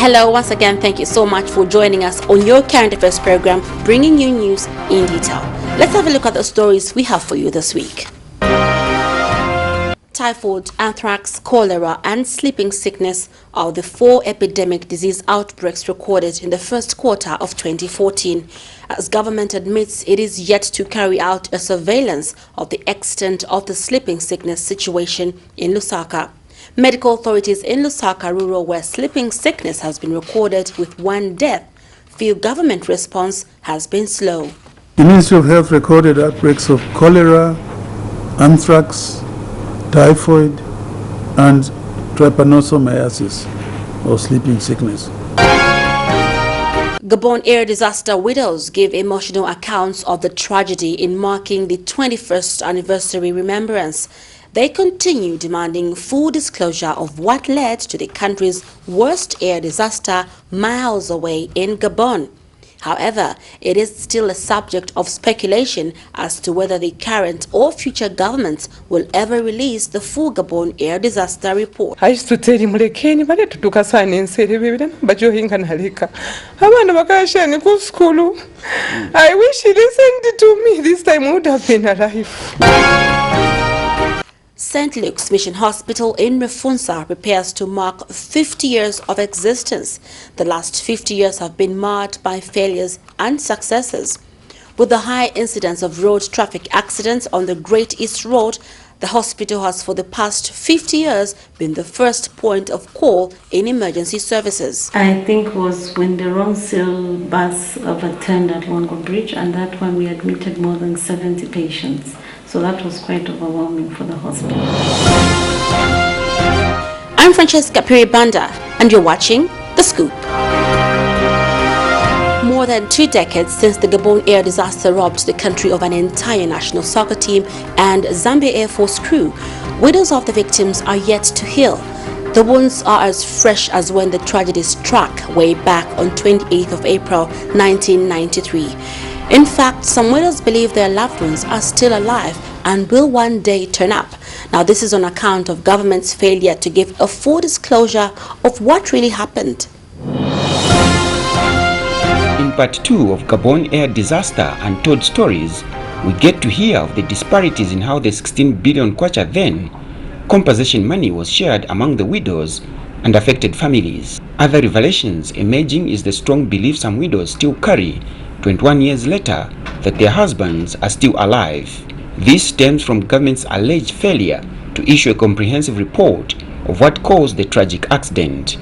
Hello, once again, thank you so much for joining us on your current affairs program, bringing you news in detail. Let's have a look at the stories we have for you this week. Typhoid, anthrax, cholera, and sleeping sickness are the 4 epidemic disease outbreaks recorded in the first quarter of 2014, as government admits it is yet to carry out a surveillance of the extent of the sleeping sickness situation in Lusaka. Medical authorities in Lusaka Rural, where sleeping sickness has been recorded with 1 death, feel government response has been slow. The Ministry of Health recorded outbreaks of cholera, anthrax, typhoid, and trypanosomiasis, or sleeping sickness. Gabon air disaster widows give emotional accounts of the tragedy in marking the 21st anniversary remembrance. They continue demanding full disclosure of what led to the country's worst air disaster miles away in Gabon. However, it is still a subject of speculation as to whether the current or future governments will ever release the full Gabon air disaster report. I used to tell him, I wish he listened to me. This time I would have been alive. St. Luke's Mission Hospital in Refunza prepares to mark 50 years of existence. The last 50 years have been marred by failures and successes. With the high incidence of road traffic accidents on the Great East Road, the hospital has for the past 50 years been the first point of call in emergency services. I think was when the Ronsil bus overturned at Longo Bridge, and that one we admitted more than 70 patients. So that was quite overwhelming for the hospital. I'm Francesca Piribanda, and you're watching The Scoop. More than 2 decades since the Gabon air disaster robbed the country of an entire national soccer team and Zambia Air Force crew, widows of the victims are yet to heal. The wounds are as fresh as when the tragedy struck way back on 28th of April 1993. In fact, some widows believe their loved ones are still alive and will one day turn up. Now, this is on account of government's failure to give a full disclosure of what really happened. In part 2 of Gabon air disaster Untold Stories, we get to hear of the disparities in how the 16 billion kwacha then compensation money was shared among the widows and affected families. Other revelations emerging is the strong belief some widows still carry 21 years later that their husbands are still alive. This stems from government's alleged failure to issue a comprehensive report of what caused the tragic accident.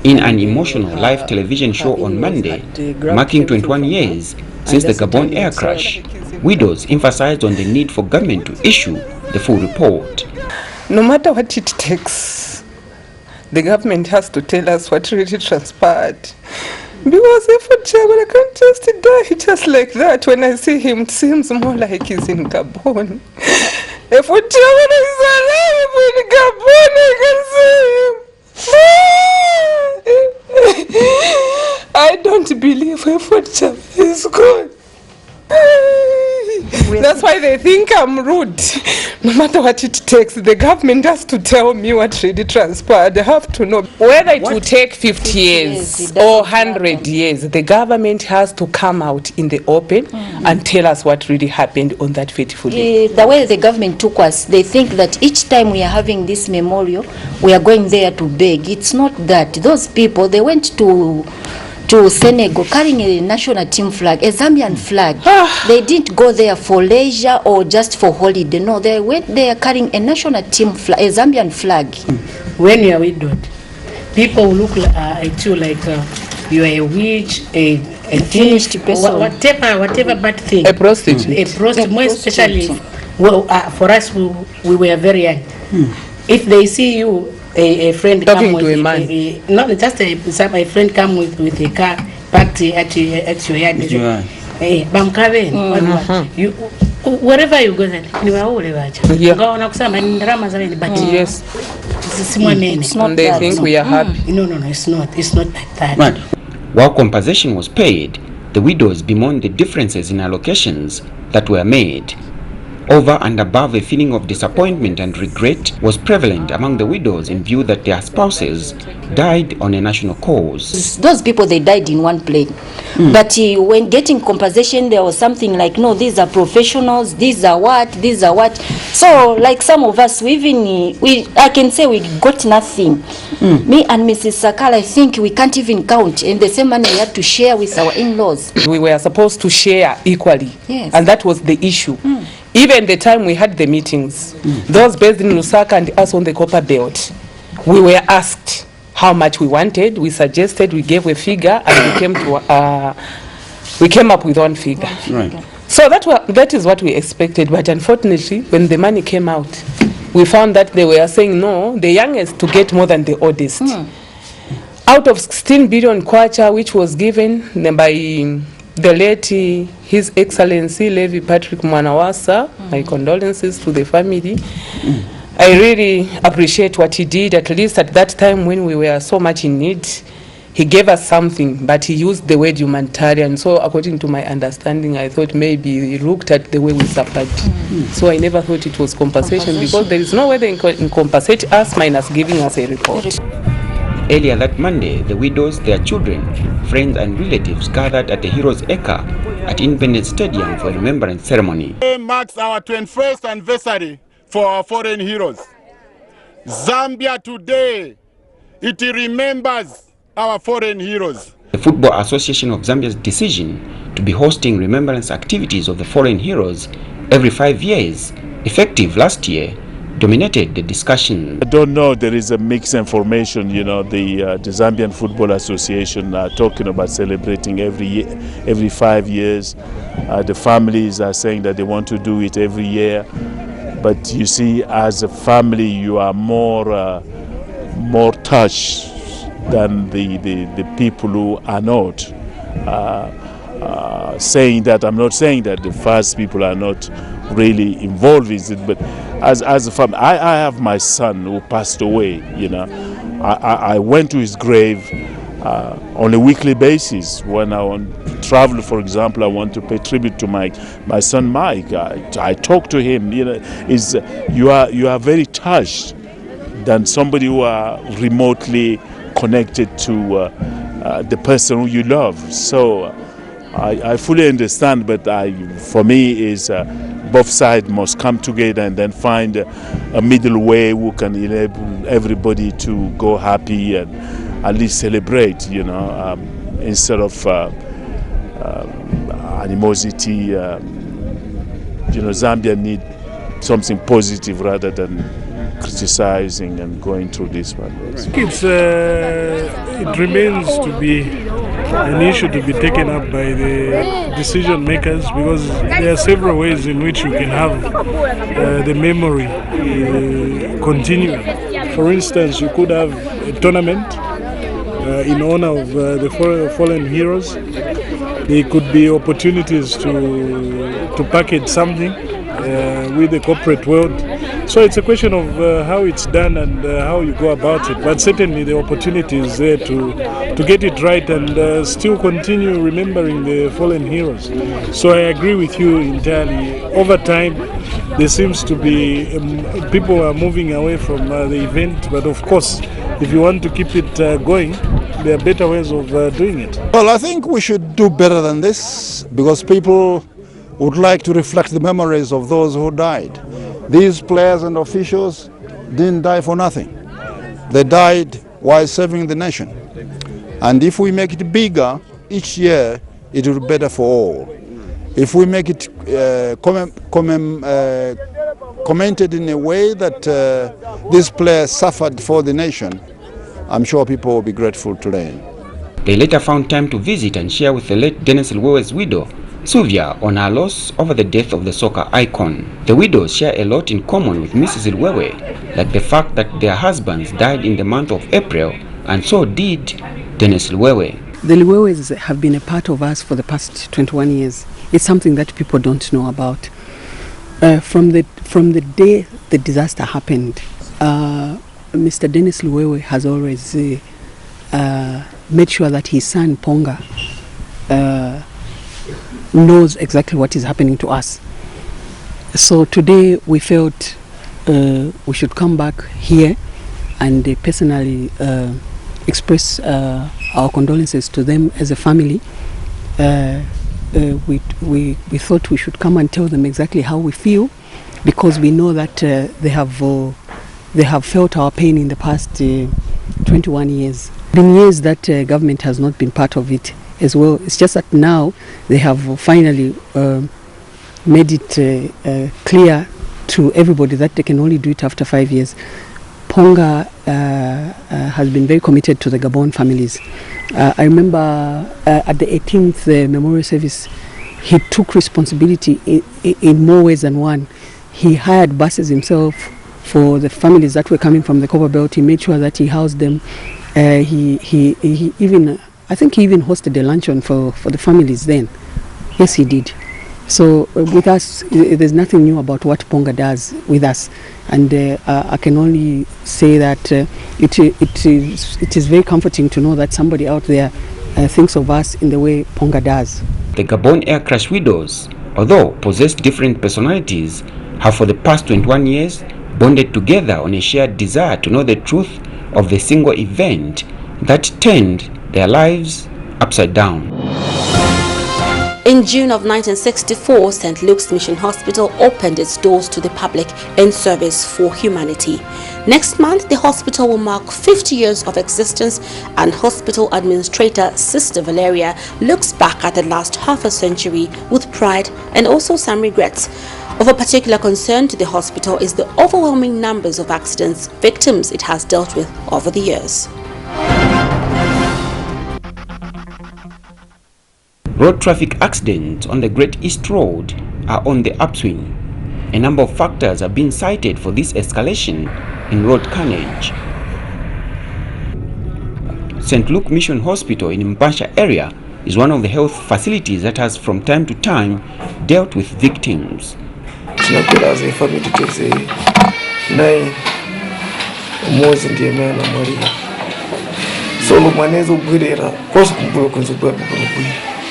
In an emotional live television show on Monday, marking 21 years since the Gabon air crash, widows emphasized on the need for government to issue the full report. No matter what it takes, the government has to tell us what really transpired. Because if a chairman, I can't just die just like that. When I see him, it seems more like he's in Gabon. If a chairman is alive in Gabon, I can see him. I don't believe if a chairman is gone. That's why they think I'm rude. No matter what it takes, the government has to tell me what really transpired. They have to know. Whether it will take 50 years or 100 years, the government has to come out in the open and tell us what really happened on that fateful day. The way the government took us, they think that each time we are having this memorial, we are going there to beg. It's not that. Those people, they went to Senegal carrying a national team flag, a Zambian flag. They didn't go there for leisure or just for holiday. No, they went there carrying a national team flag, a Zambian flag. When you are widowed, people will look at you like you are a witch, a finished person, whatever bad thing. A prostitute. A prostitute, more especially for us we were very young. If they see you, a friend talking come to with a man, not just a friend come with a car parked at your yard. Wherever you go, you are all about. Yes. It's not they that. think we are happy. No, it's not like that. Right. While compensation was paid, the widows bemoaned the differences in allocations that were made. Over and above a feeling of disappointment and regret was prevalent among the widows in view that their spouses died on a national cause. Those people, they died in one plane. But when getting compensation, there was something like, no, these are professionals, these are what. So like some of us, I can say we got nothing. Me and Mrs. Sakala, I think we can't even count. And the same money we had to share with our in-laws. We were supposed to share equally. Yes. And that was the issue. Even the time we had the meetings, those based in Lusaka and us on the Copper Belt, we were asked how much we wanted. We suggested, we gave a figure, and we came up with one figure. Right. So that is what we expected. But unfortunately, when the money came out, we found that they were saying no, the youngest to get more than the oldest. Out of 16 billion kwacha, which was given by the late His Excellency Levi Patrick Mwanawasa, my condolences to the family. I really appreciate what he did. At least at that time when we were so much in need, he gave us something, but he used the word humanitarian. So according to my understanding, I thought maybe he looked at the way we suffered. So I never thought it was compensation, because there is no way they can compensate us minus giving us a report. Earlier that Monday, the widows, their children, friends and relatives gathered at the Heroes Acre at Independence Stadium for a remembrance ceremony. Today marks our 21st anniversary for our foreign heroes. Zambia today, it remembers our foreign heroes. The Football Association of Zambia's decision to be hosting remembrance activities of the foreign heroes every 5 years, effective last year, dominated the discussion. I don't know, there is a mixed information, you know, the Zambian Football Association are talking about celebrating every 5 years. The families are saying that they want to do it every year. But you see, as a family, you are more touched than the people who are not. Saying that, I'm not saying that the first people are not really involved with it, but as a family, I have my son who passed away, you know. I went to his grave on a weekly basis. When I want to travel, for example, I want to pay tribute to my son Mike. I talk to him, you know. You are very touched than somebody who are remotely connected to the person who you love. So I fully understand, but for me is both sides must come together and then find a middle way who can enable everybody to go happy and at least celebrate, you know, instead of animosity. You know, Zambia need something positive rather than criticizing and going through this one. It remains to be an issue to be taken up by the decision makers, because there are several ways in which you can have the memory continue. For instance, you could have a tournament in honor of the fallen heroes. There could be opportunities to package something with the corporate world. So it's a question of how it's done and how you go about it. But certainly the opportunity is there to get it right and still continue remembering the fallen heroes. So I agree with you entirely. Over time, there seems to be people are moving away from the event. But of course, if you want to keep it going, there are better ways of doing it. Well, I think we should do better than this, because people would like to reflect the memories of those who died. These players and officials didn't die for nothing. They died while serving the nation. And if we make it bigger each year, it will be better for all. If we make it commented in a way that these players suffered for the nation, I'm sure people will be grateful today. They later found time to visit and share with the late Dennis Lwewe's widow, Sylvia, on her loss over the death of the soccer icon. The widows share a lot in common with Mrs. Lwewe, like the fact that their husbands died in the month of April, and so did Dennis Lwewe. The Lwewes have been a part of us for the past 21 years. It's something that people don't know about. From the day the disaster happened, Mr. Dennis Lwewe has always made sure that his son Ponga knows exactly what is happening to us. So today we felt we should come back here and personally express our condolences to them as a family. We thought we should come and tell them exactly how we feel, because we know that they have felt our pain in the past 21 years. Been years that government has not been part of it as well. It's just that now they have finally made it clear to everybody that they can only do it after 5 years. Ponga has been very committed to the Gabon families. I remember at the 18th memorial service, he took responsibility in more ways than one. He hired buses himself for the families that were coming from the Copper Belt. He made sure that he housed them. He even, I think he even hosted a luncheon for the families then. Yes, he did. So with us, there's nothing new about what Ponga does with us, and I can only say that it is very comforting to know that somebody out there thinks of us in the way Ponga does. The Gabon Air Crash widows, although possess different personalities, have for the past 21 years bonded together on a shared desire to know the truth of the single event that turned their lives upside down. In June of 1964, St. Luke's Mission Hospital opened its doors to the public in service for humanity. Next month, the hospital will mark 50 years of existence, and hospital administrator Sister Valeria looks back at the last half a century with pride and also some regrets. Of a particular concern to the hospital is the overwhelming numbers of accidents victims it has dealt with over the years. Road traffic accidents on the Great East Road are on the upswing. A number of factors have been cited for this escalation in road carnage. St. Luke Mission Hospital in Mpasha area is one of the health facilities that has from time to time dealt with victims.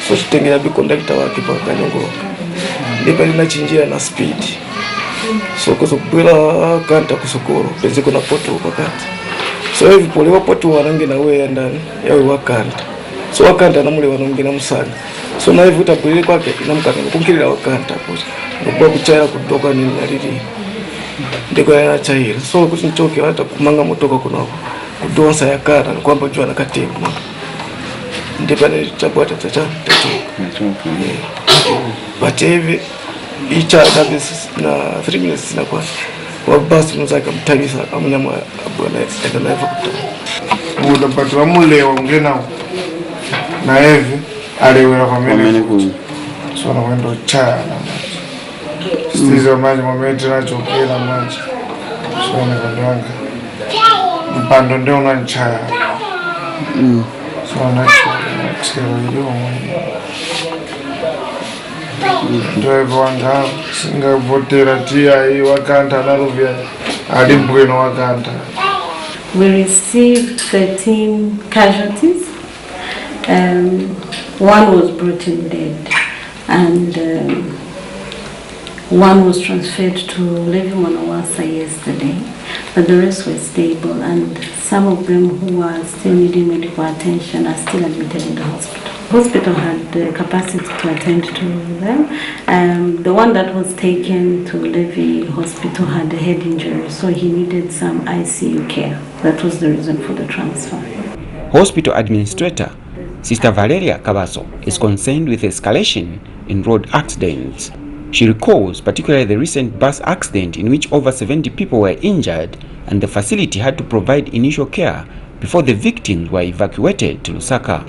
So tutengera bikondakita wake pakanyongoloka ndipo linachinjira na speed so kuzobwera kanta kusokoro penze kuna poto pakati so hivi pole wapoto wanange na wewe ndani yawe wakanta so wakanta na mule wanonge na musanga so na hivi utapwile kwake inamkana kunkirira wakanta kuti ngobwa kuchaya kutoka nini nalili ndiko yana chaira so kuti nchoke hata kumanga motoka kunako kudonsa yakata kwamba jua nakateka ndipane chabwata chacha but hivi icha kabisa na 3 minutes na kwa basi mzaka mtagisa amnyama abona tena hivyo kutoka muda patwa mule ongena na hivi aliwera kwa mimi so na wendo cha na stizo maji momenti na chokela maji so na ndanga mpando ndio unancha so na drive wanga singa votera tia hii wakanta narovia alimbweno wakanta. We received 13 casualties. One was brought in dead, and one was transferred to Levi Mwanawasa yesterday, but the rest were stable, and some of them who are still needing medical attention are still admitted in the hospital. The hospital had the capacity to attend to them. The one that was taken to Levi Hospital had a head injury, so he needed some ICU care. That was the reason for the transfer. Hospital administrator Sister Valeria Kabaso is concerned with escalation in road accidents. She recalls particularly the recent bus accident in which over 70 people were injured and the facility had to provide initial care before the victims were evacuated to Lusaka.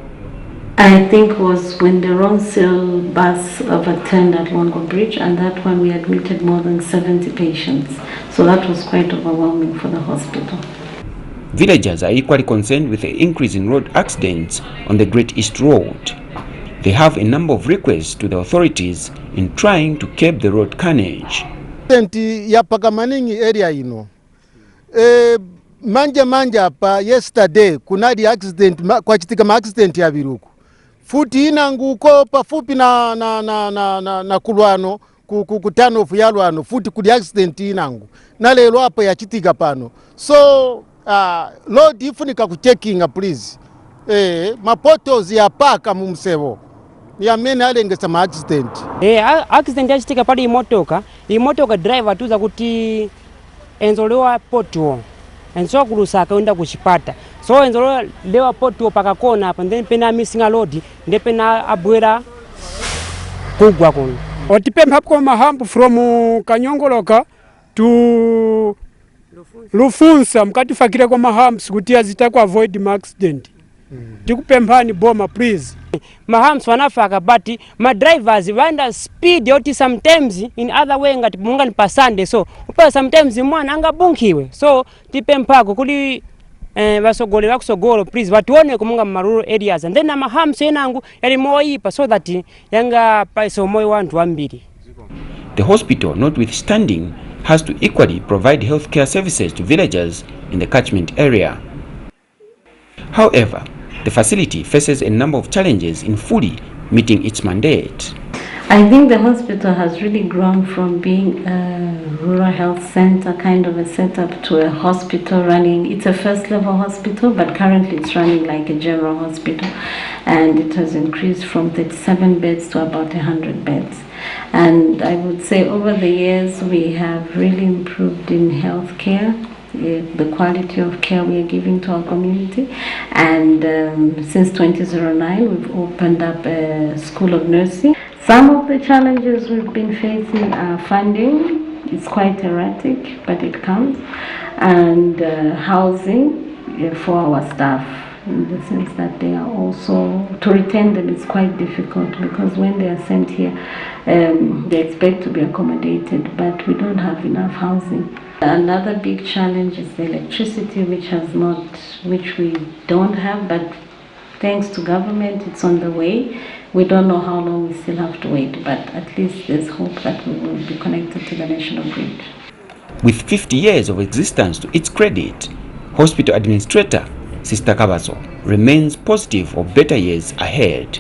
I think it was when the Ronsil bus overturned at Longo Bridge, and that one we admitted more than 70 patients. So that was quite overwhelming for the hospital. Villagers are equally concerned with the increase in road accidents on the Great East Road. They have a number of requests to the authorities in trying to curb the road carnage. Ya Pagamaningi area ino. Manja pa yesterday kunadi accident kwa chitika ma accident ya Biruku. Futi ina nguko pafupi na kulwano ku turn off yalo ano futi kuli accident inangu na lelo hapo yachitika pano. So Lord ifunika kucheckinga please. Mapotos ya paka mumsevo ya mene alengesa ma accident. Accident yachitika pali imotoka driver tuza kuti enzolewa poto enzo kulusaka enda kuchipata so enzolewa poto pakakona apa then pena missing a load ndi pena abwera kugwa kuno otipempha kwa mahambu from Kanyongoloka to Lufunsa mkatifakire kwa mahambu kuti azita avoid ma accident. Tikupemphani boma please. Mahams wanafaka but my drivers waenda speed oti sometimes in other way ngati munga ni pasande so upa sometimes mwana angabunkiwe so tipempako kuli basogole bakusogolo please watuone kumunga maruru areas and then na mahams yenangu yali moipa so that yanga paiso moyo wantu wambiri. The hospital, notwithstanding, has to equally provide healthcare services to villagers in the catchment area. However, the facility faces a number of challenges in fully meeting its mandate. I think the hospital has really grown from being a rural health center, kind of a setup, to a hospital running. It's a first level hospital, but currently it's running like a general hospital. And it has increased from 37 beds to about 100 beds. And I would say over the years, we have really improved in healthcare. The quality of care we are giving to our community, and since 2009 we've opened up a school of nursing. Some of the challenges we've been facing are funding. It's quite erratic, but it comes, and housing for our staff, in the sense that they are also, to retain them is quite difficult because when they are sent here they expect to be accommodated, but we don't have enough housing. Another big challenge is the electricity, which we don't have, but thanks to government, it's on the way. We don't know how long we still have to wait, but at least there's hope that we will be connected to the national grid. With 50 years of existence to its credit, Hospital Administrator Sister Kabaso remains positive of better years ahead.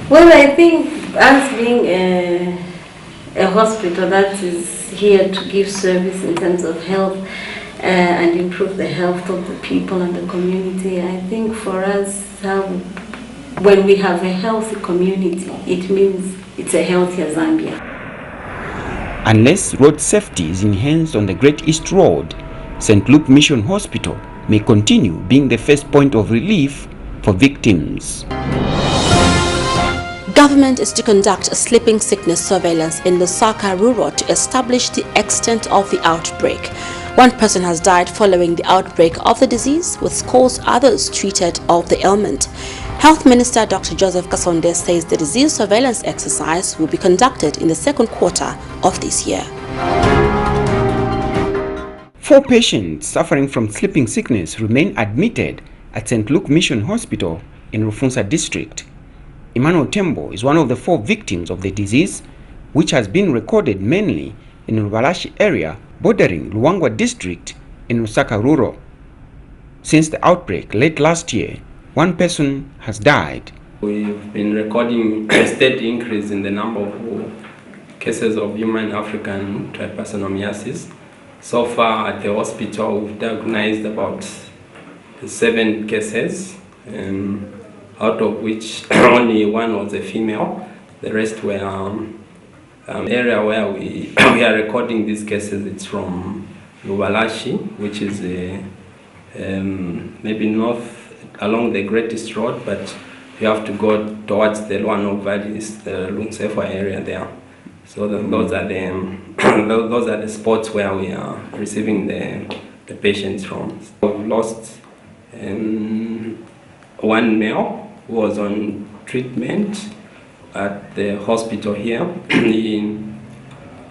Well, I think us being a hospital that is here to give service in terms of health and improve the health of the people and the community, I think for us, when we have a healthy community, it means it's a healthier Zambia. Unless road safety is enhanced on the Great East Road, St. Luke Mission Hospital may continue being the first point of relief for victims. Government is to conduct a sleeping sickness surveillance in Lusaka Rural to establish the extent of the outbreak. One person has died following the outbreak of the disease, with scores others treated of the ailment. Health Minister Dr. Joseph Kasonde says the disease surveillance exercise will be conducted in the second quarter of this year. 4 patients suffering from sleeping sickness remain admitted at St. Luke Mission Hospital in Rufunsa district. Emmanuel Tembo is one of the 4 victims of the disease, which has been recorded mainly in Rubalashi area bordering Luangwa district in Lusaka Rural. Since the outbreak late last year, 1 person has died. We've been recording a steady increase in the number of cases of human African trypanosomiasis. So far at the hospital, we've diagnosed about 7 cases, out of which only 1 was a female. The rest were area where we are recording these cases. It's from Lubalashi, which is maybe north along the Great East Road, but you have to go towards the Luano Valleys, the Lunsefa area there. So those are the spots where we are receiving the patients from. We've lost 1 male who was on treatment at the hospital here.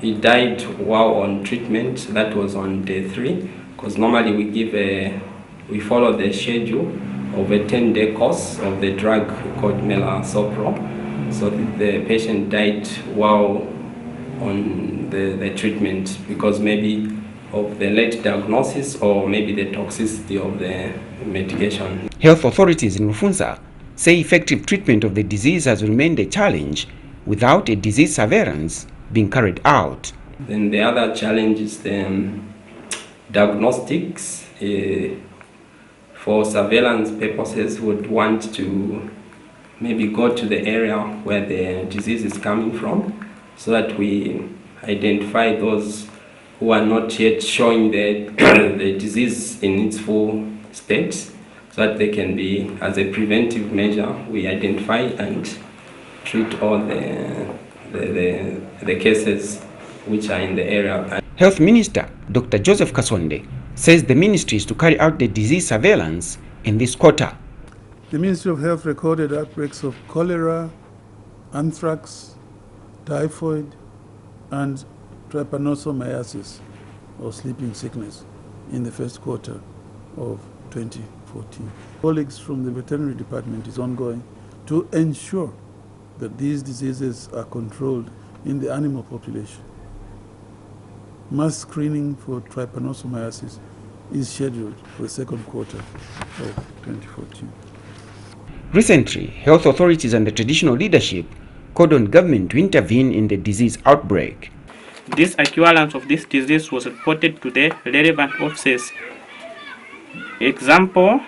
He died while on treatment. That was on day 3, because normally we follow the schedule of a 10-day course of the drug called Melasopro. So the patient died while on the treatment because maybe of the late diagnosis or maybe the toxicity of the medication. Health authorities in Rufunsa say effective treatment of the disease has remained a challenge without a disease surveillance being carried out. Then the other challenge is the diagnostics. For surveillance purposes, would want to maybe go to the area where the disease is coming from, so that we identify those who are not yet showing the disease in its full state, so that they can be, as a preventive measure, we identify and treat all the cases which are in the area. Health Minister Dr. Joseph Kasonde says the ministry is to carry out the disease surveillance in this quarter. The Ministry of Health recorded outbreaks of cholera, anthrax, typhoid, and trypanosomiasis, or sleeping sickness, in the first quarter of 2014. Colleagues from the veterinary department is ongoing to ensure that these diseases are controlled in the animal population. Mass screening for trypanosomiasis is scheduled for the second quarter of 2014. Recently, health authorities and the traditional leadership called on government to intervene in the disease outbreak. This occurrence of this disease was reported to the relevant offices. Example,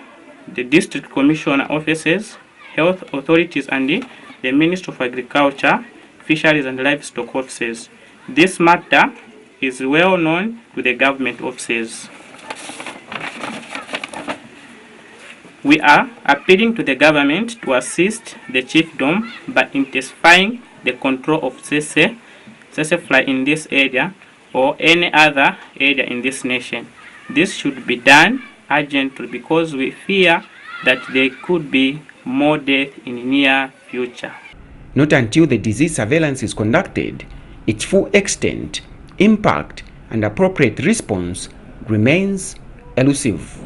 the district commissioner offices, health authorities, and the Ministry of Agriculture, Fisheries and Livestock offices. This matter is well known to the government offices. We are appealing to the government to assist the chiefdom by intensifying the control of tsetse fly in this area or any other area in this nation. This should be done urgently because we fear that there could be more death in the near future. Not until the disease surveillance is conducted, its full extent, impact, and appropriate response remains elusive.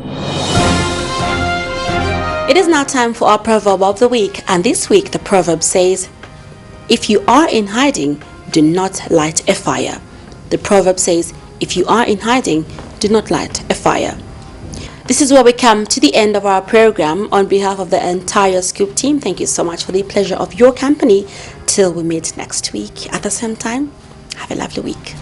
It is now time for our proverb of the week, and this week the proverb says, if you are in hiding, do not light a fire. The proverb says, if you are in hiding, do not light a fire. This is where we come to the end of our program. On behalf of the entire Scoop team, thank you so much for the pleasure of your company. Till we meet next week at the same time, have a lovely week.